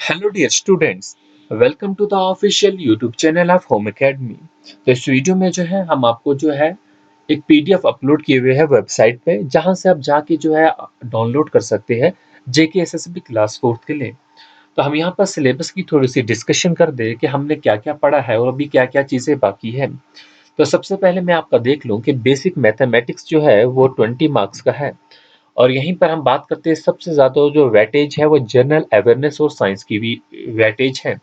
Hello dear students, welcome to the official YouTube channel of Home Academy. तो इस video में जो है हम आपको जो है एक पीडीएफ अपलोड किए हुए हैं वेबसाइट पे, जहां से आप जाके जो है डाउनलोड कर सकते हैं जेके एसएसबी क्लास 4 के लिए। तो हम यहाँ पर सिलेबस की थोड़ी सी डिस्कशन कर दे कि हमने क्या क्या पढ़ा है और अभी क्या क्या चीज़ें बाकी है। तो सबसे पहले मैं आपका देख लूँ कि बेसिक मैथमेटिक्स जो है वो 20 मार्क्स का है। और यहीं पर हम बात करते हैं सबसे ज़्यादा जो वेटेज है वो जनरल अवेयरनेस और साइंस की भी वेटेज है।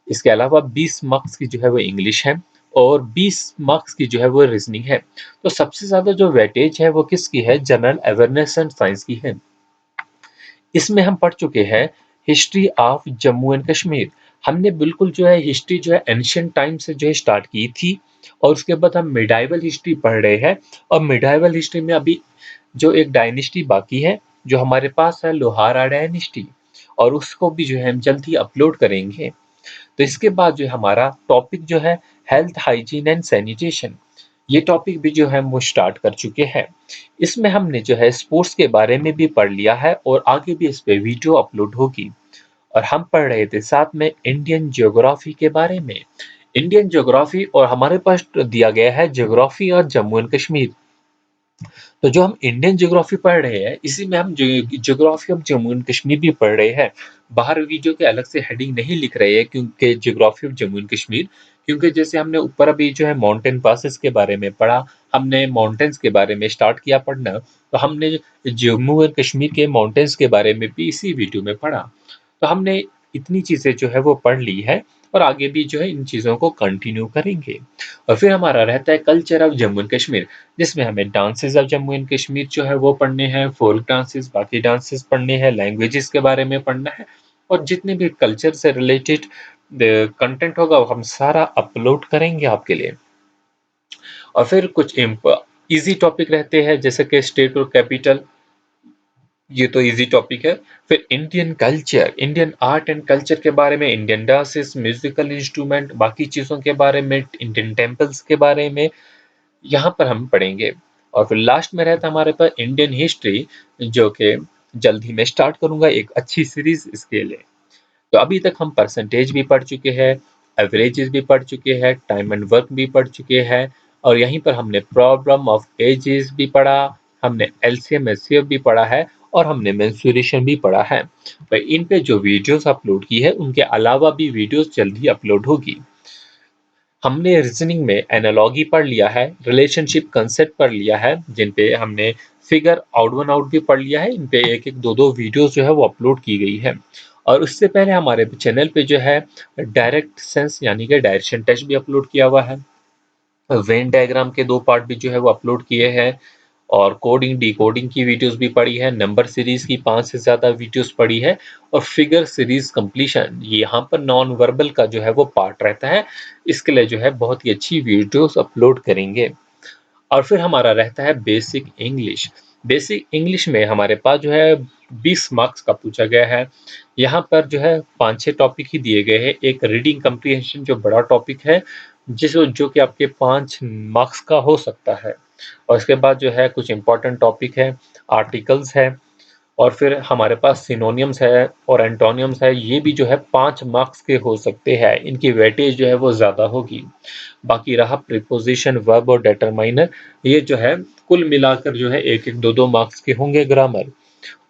इसके अलावा 20 मार्क्स की जो है वो इंग्लिश है और 20 मार्क्स की जो है वो रीजनिंग है। तो सबसे ज़्यादा जो वेटेज है वो किसकी है? जनरल अवेयरनेस एंड साइंस की है। इसमें हम पढ़ चुके हैं history of Jammu and Kashmir. हमने बिल्कुल जो है हिस्ट्री जो है एंशियंट टाइम से जो है स्टार्ट की थी, और उसके बाद हम मिडाइवल हिस्ट्री पढ़ रहे हैं। और मिडाइवल हिस्ट्री में अभी जो एक डायनेस्टी बाकी है जो हमारे पास है, लोहारा डायनेस्टी, और उसको भी जो है हम जल्द ही अपलोड करेंगे। तो इसके बाद जो हमारा टॉपिक जो है हेल्थ हाइजीन एंड सैनिटेशन, ये टॉपिक भी जो है वो स्टार्ट कर चुके हैं। इसमें हमने जो है स्पोर्ट्स के बारे में भी पढ़ लिया है और आगे भी इस पे वीडियो अपलोड होगी। और हम पढ़ रहे थे साथ में इंडियन ज्योग्राफी के बारे में। इंडियन ज्योग्राफी, और हमारे पास दिया गया है ज्योग्राफी और जम्मू एंड कश्मीर। तो जो हम इंडियन ज्योग्राफी पढ़ रहे हैं, इसी में हम geography of Jammu and Kashmir भी पढ़ रहे हैं। बाहर वीडियो के अलग से हेडिंग नहीं लिख रहे हैं क्योंकि geography of Jammu and Kashmir, क्योंकि जैसे हमने ऊपर अभी जो है माउंटेन पासेस के बारे में पढ़ा, हमने माउंटेन्स के बारे में स्टार्ट किया पढ़ना, तो हमने जम्मू एंड कश्मीर के माउंटेन्स के बारे में भी इसी वीडियो में पढ़ा। तो हमने इतनी चीज़ें जो है वो पढ़ ली है, और आगे भी जो है इन चीज़ों को कंटिन्यू करेंगे। और फिर हमारा रहता है culture of Jammu and Kashmir, जिसमें हमें dances of Jammu and Kashmir जो है वो पढ़ने हैं, फोल्क डांसेस, बाकी डांसेस पढ़ने हैं, लैंग्वेजेस के बारे में पढ़ना है, और जितने भी कल्चर से रिलेटेड कंटेंट होगा वो हम सारा अपलोड करेंगे आपके लिए। और फिर कुछ इजी टॉपिक रहते हैं जैसे कि स्टेट और कैपिटल, ये तो इजी टॉपिक है। फिर Indian culture, Indian art and culture के बारे में, इंडियन डांसेस, म्यूजिकल इंस्ट्रूमेंट, बाकी चीज़ों के बारे में, इंडियन टेम्पल्स के बारे में यहाँ पर हम पढ़ेंगे। और फिर लास्ट में रहता है हमारे पास इंडियन हिस्ट्री, जो कि जल्द ही मैं स्टार्ट करूंगा एक अच्छी सीरीज इसके लिए। तो अभी तक हम परसेंटेज भी पढ़ चुके हैं, एवरेजेस भी पढ़ चुके हैं, टाइम एंड वर्क भी पढ़ चुके हैं, और यहीं पर हमने प्रॉब्लम ऑफ एजेस भी पढ़ा, हमने एलसीएम एचसीएफ भी पढ़ा है, और हमने मेंसुरेशन भी पढ़ा है। तो इन पे जो वीडियोस अपलोड की है उनके अलावा भी वीडियोस जल्द ही अपलोड होगी। हमने रीजनिंग में एनालॉजी पढ़ लिया है, रिलेशनशिप कंसेप्ट पढ़ लिया है, जिन पे हमने फिगर आउट वन आउट भी पढ़ लिया है। इन पे एक एक दो दो वीडियोस जो है वो अपलोड की गई है। और उससे पहले हमारे चैनल पे जो है डायरेक्ट सेंस यानी कि डायरेक्शन टेस्ट भी अपलोड किया हुआ है। वेन डायग्राम के 2 पार्ट भी जो है वो अपलोड किए हैं, और कोडिंग डिकोडिंग की वीडियोस भी पड़ी है, नंबर सीरीज की 5 से ज़्यादा वीडियोस पड़ी है, और फिगर सीरीज कंप्लीशन, ये यहाँ पर नॉन वर्बल का जो है वो पार्ट रहता है। इसके लिए जो है बहुत ही अच्छी वीडियोस अपलोड करेंगे। और फिर हमारा रहता है बेसिक इंग्लिश। बेसिक इंग्लिश में हमारे पास जो है 20 मार्क्स का पूछा गया है। यहाँ पर जो है 5-6 टॉपिक ही दिए गए हैं। एक रीडिंग कम्प्रीहेंशन जो बड़ा टॉपिक है, जो कि आपके 5 मार्क्स का हो सकता है। और इसके बाद जो है कुछ इंपॉर्टेंट टॉपिक है, आर्टिकल्स है, और फिर हमारे पास सिनोनियम्स है और एंटोनियम्स है। ये भी जो है 5 मार्क्स के हो सकते हैं, इनकी वेटेज जो है वो ज़्यादा होगी। बाकी रहा प्रीपोजिशन, वर्ब और डिटरमाइनर, ये जो है कुल मिलाकर जो है 1-1, 2-2 मार्क्स के होंगे। ग्रामर,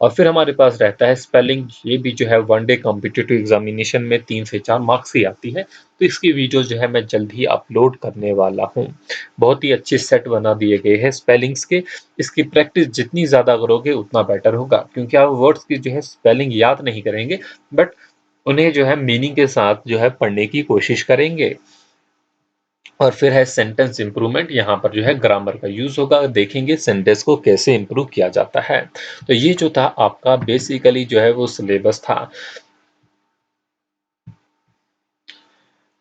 और फिर हमारे पास रहता है स्पेलिंग, ये भी जो है वन डे कॉम्पिटिटिव एग्जामिनेशन में 3 से 4 मार्क्स की आती है। तो इसकी वीडियो जो है मैं जल्द ही अपलोड करने वाला हूँ। बहुत ही अच्छे सेट बना दिए गए हैं स्पेलिंग्स के। इसकी प्रैक्टिस जितनी ज़्यादा करोगे उतना बेटर होगा, क्योंकि आप वर्ड्स की जो है स्पेलिंग याद नहीं करेंगे, बट उन्हें जो है मीनिंग के साथ जो है पढ़ने की कोशिश करेंगे। और फिर है सेंटेंस इंप्रूवमेंट, यहाँ पर जो है ग्रामर का यूज होगा, देखेंगे सेंटेंस को कैसे इंप्रूव किया जाता है। तो ये जो था आपका बेसिकली जो है वो सिलेबस था।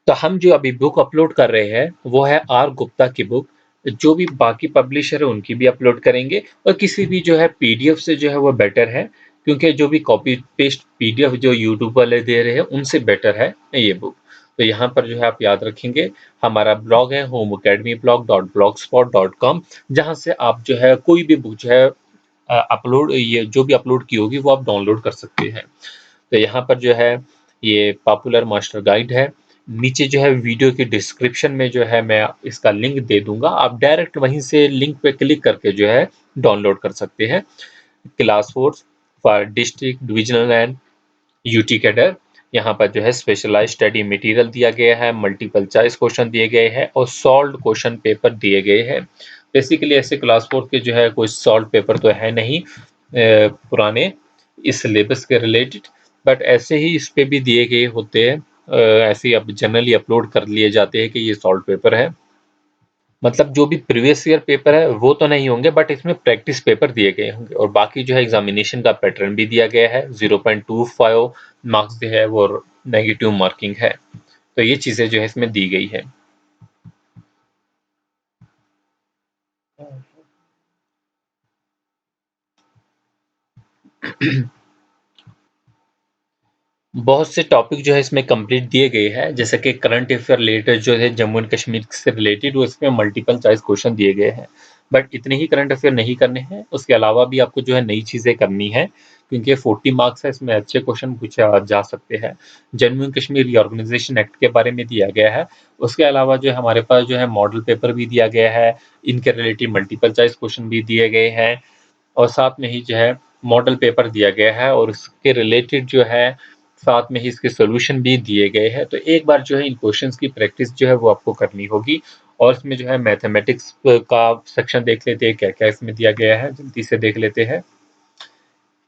तो हम जो अभी बुक अपलोड कर रहे हैं वो है आर गुप्ता की बुक। जो भी बाकी पब्लिशर है उनकी भी अपलोड करेंगे, और किसी भी जो है पीडीएफ से जो है वो बेटर है, क्योंकि जो भी कॉपी पेस्ट पीडीएफ जो यूट्यूब वाले दे रहे हैं उनसे बेटर है ये बुक। तो यहाँ पर जो है आप याद रखेंगे, हमारा ब्लॉग है homeacademyblog.blogspot.com, जहाँ से आप जो है कोई भी बुक जो है अपलोड, ये जो भी अपलोड की होगी वो आप डाउनलोड कर सकते हैं। तो यहाँ पर जो है ये पॉपुलर मास्टर गाइड है। नीचे जो है वीडियो की डिस्क्रिप्शन में जो है मैं इसका लिंक दे दूंगा, आप डायरेक्ट वहीं से लिंक पे क्लिक करके जो है डाउनलोड कर सकते हैं। Class 4 for district, divisional and UT cadre. यहाँ पर जो है स्पेशलाइज्ड स्टडी मटेरियल दिया गया है, मल्टीपल चॉइस क्वेश्चन दिए गए हैं और सॉल्व्ड क्वेश्चन पेपर दिए गए हैं। बेसिकली ऐसे क्लास 4 के जो है कोई सॉल्व पेपर तो है नहीं पुराने इस सिलेबस के रिलेटेड, बट ऐसे ही इस पे भी दिए गए होते हैं। ऐसे ही अब जनरली अपलोड कर लिए जाते हैं कि ये सॉल्व पेपर है। मतलब जो भी प्रीवियस ईयर पेपर है वो तो नहीं होंगे, बट इसमें प्रैक्टिस पेपर दिए गए होंगे और बाकी जो है एग्जामिनेशन का पैटर्न भी दिया गया है। 0.25 मार्क्स जो है वो नेगेटिव मार्किंग है। तो ये चीजें जो है इसमें दी गई है। बहुत से टॉपिक जो है इसमें कंप्लीट दिए गए हैं, जैसे कि करंट अफेयर रिलेटेड जो है जम्मू एंड कश्मीर से रिलेटेड, वो इसमें मल्टीपल चॉइस क्वेश्चन दिए गए हैं। बट इतने ही करंट अफेयर नहीं करने हैं, उसके अलावा भी आपको जो है नई चीज़ें करनी है, क्योंकि 40 मार्क्स है, इसमें अच्छे क्वेश्चन पूछे जा सकते हैं। Jammu and Kashmir reorganisation act के बारे में दिया गया है। उसके अलावा जो है हमारे पास जो है मॉडल पेपर भी दिया गया है, इनके रिलेटेड मल्टीपल चॉइस क्वेश्चन भी दिए गए हैं और साथ में ही जो है मॉडल पेपर दिया गया है और उसके रिलेटेड जो है साथ में ही इसके सॉल्यूशन भी दिए गए हैं। तो एक बार जो है इन क्वेश्चंस की प्रैक्टिस जो है वो आपको करनी होगी। और इसमें जो है मैथमेटिक्स का सेक्शन देख लेते हैं, क्या क्या इसमें दिया गया है, जल्दी से देख लेते हैं।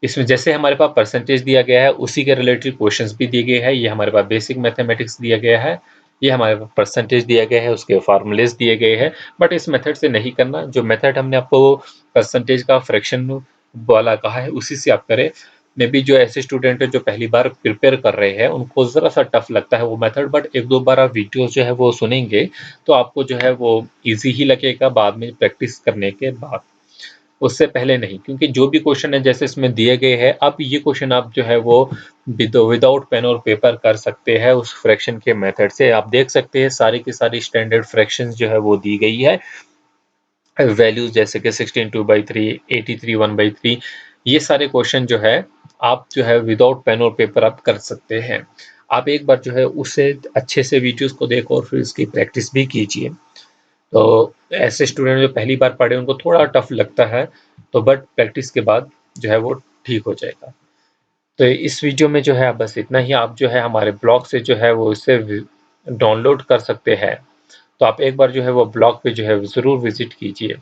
इसमें जैसे हमारे पास परसेंटेज दिया गया है, उसी के रिलेटेड क्वेश्चंस भी दिए गए हैं। ये हमारे पास बेसिक मैथमेटिक्स दिया गया है, ये हमारे पास परसेंटेज दिया गया है, उसके फार्मूलेज दिए गए हैं। बट इस मेथड से नहीं करना, जो मेथड हमने आपको परसेंटेज का फ्रैक्शन वाला कहा है उसी से आप करें। मे बी जो ऐसे स्टूडेंट है जो पहली बार प्रिपेयर कर रहे हैं, उनको ज़रा सा टफ लगता है वो मेथड, बट एक दो बार आप वीडियोस जो है वो सुनेंगे तो आपको जो है वो ईजी ही लगेगा बाद में प्रैक्टिस करने के बाद, उससे पहले नहीं। क्योंकि जो भी क्वेश्चन है जैसे इसमें दिए गए हैं, अब ये क्वेश्चन आप जो है वो विदाउट पेन और पेपर कर सकते हैं उस फ्रैक्शन के मेथड से। आप देख सकते हैं सारी की सारी स्टैंडर्ड फ्रैक्शंस जो है वो दी गई है, वैल्यूज जैसे कि 16 2/3, 83 1/3, ये सारे क्वेश्चन जो है आप जो है विदाउट पेन और पेपर आप कर सकते हैं। आप एक बार जो है उससे अच्छे से वीडियोस को देखो और फिर इसकी प्रैक्टिस भी कीजिए। तो ऐसे स्टूडेंट जो पहली बार पढ़े उनको थोड़ा टफ लगता है, तो बट प्रैक्टिस के बाद जो है वो ठीक हो जाएगा। तो इस वीडियो में जो है बस इतना ही। आप जो है हमारे ब्लॉग से जो है वो इसे डाउनलोड कर सकते हैं। तो आप एक बार जो है वो ब्लॉग पे जो है ज़रूर विजिट कीजिए।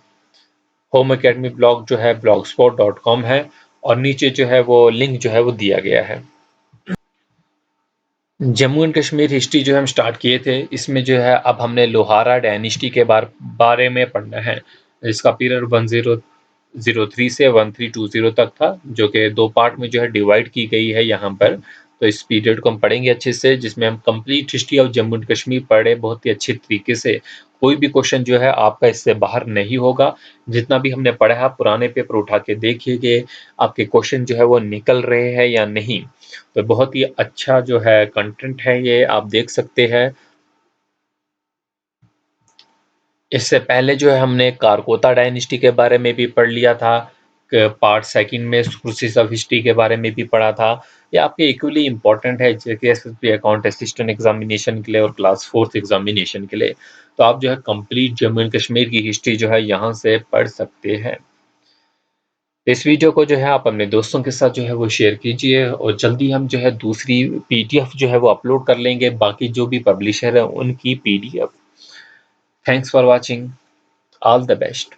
होम एकेडमी ब्लॉग जो है blogspot.com है और नीचे जो है वो लिंक जो है वो दिया गया है। जम्मू एंड कश्मीर हिस्ट्री जो हम स्टार्ट किए थे, इसमें जो है अब हमने लोहारा डायनेस्टी के बारे में पढ़ना है। इसका पीरियड 1003 से 1320 तक था, जो कि दो पार्ट में जो है डिवाइड की गई है यहाँ पर। तो इस पीरियड को हम पढ़ेंगे अच्छे से, जिसमें हम complete history of Jammu and Kashmir पढ़े बहुत ही अच्छे तरीके से। कोई भी क्वेश्चन जो है आपका इससे बाहर नहीं होगा। जितना भी हमने पढ़ा है पुराने पेपर उठा के देखिए आपके क्वेश्चन जो है वो निकल रहे हैं या नहीं। तो बहुत ही अच्छा जो है कंटेंट है, ये आप देख सकते हैं। इससे पहले जो है हमने कारकोता डायनेस्टी के बारे में भी पढ़ लिया था, पार्ट सेकंड में सोर्सेस ऑफ हिस्ट्री के बारे में भी पढ़ा था। ये आपके इक्वली इंपॉर्टेंट है जेकेएसएसबी अकाउंट असिस्टेंट एग्जामिनेशन के लिए और क्लास 4th एग्जामिनेशन के लिए। तो आप जो है कंप्लीट जम्मू एंड कश्मीर की हिस्ट्री जो है यहाँ से पढ़ सकते हैं। इस वीडियो को जो है आप अपने दोस्तों के साथ जो है वो शेयर कीजिए और जल्दी हम जो है दूसरी पीडीएफ जो है वो अपलोड कर लेंगे, बाकी जो भी पब्लिशर है उनकी PDF. Thanks for watching, all the best.